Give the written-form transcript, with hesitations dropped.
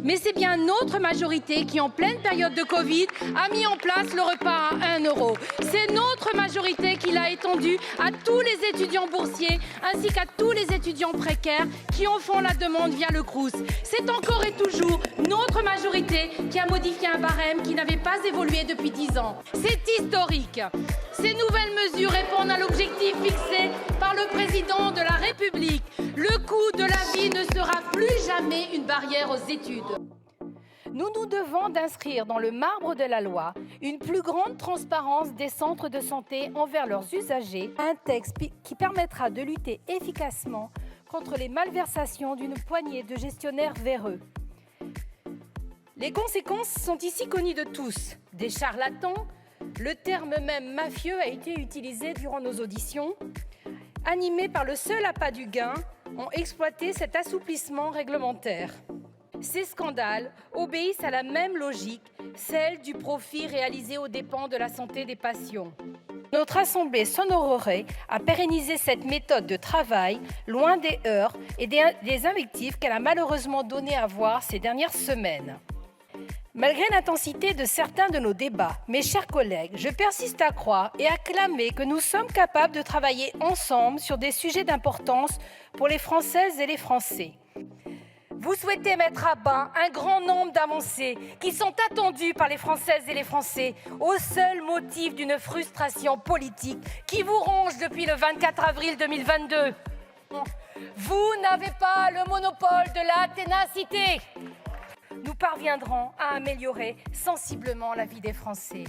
Mais c'est bien notre majorité qui, en pleine période de Covid, a mis en place le repas à 1 euro. C'est notre majorité qui l'a étendu à tous les étudiants boursiers ainsi qu'à tous les étudiants précaires qui en font la demande via le Crous. C'est encore et toujours notre majorité qui a modifié un barème qui n'avait pas évolué depuis 10 ans. C'est historique. Ces nouvelles mesures répondent à l'objectif fixé par le président de la République. Le coût de la vie ne sera plus jamais une barrière aux études. Nous nous devons d'inscrire dans le marbre de la loi une plus grande transparence des centres de santé envers leurs usagers, un texte qui permettra de lutter efficacement contre les malversations d'une poignée de gestionnaires véreux. Les conséquences sont ici connues de tous. Des charlatans, le terme même mafieux a été utilisé durant nos auditions, animés par le seul appât du gain, ont exploité cet assouplissement réglementaire. Ces scandales obéissent à la même logique, celle du profit réalisé aux dépens de la santé des patients. Notre Assemblée s'honorerait à pérenniser cette méthode de travail, loin des heurts et des invectives qu'elle a malheureusement donné à voir ces dernières semaines. Malgré l'intensité de certains de nos débats, mes chers collègues, je persiste à croire et à clamer que nous sommes capables de travailler ensemble sur des sujets d'importance pour les Françaises et les Français. Vous souhaitez mettre à bas un grand nombre d'avancées qui sont attendues par les Françaises et les Français au seul motif d'une frustration politique qui vous ronge depuis le 24 avril 2022. Vous n'avez pas le monopole de la ténacité. Nous parviendrons à améliorer sensiblement la vie des Français.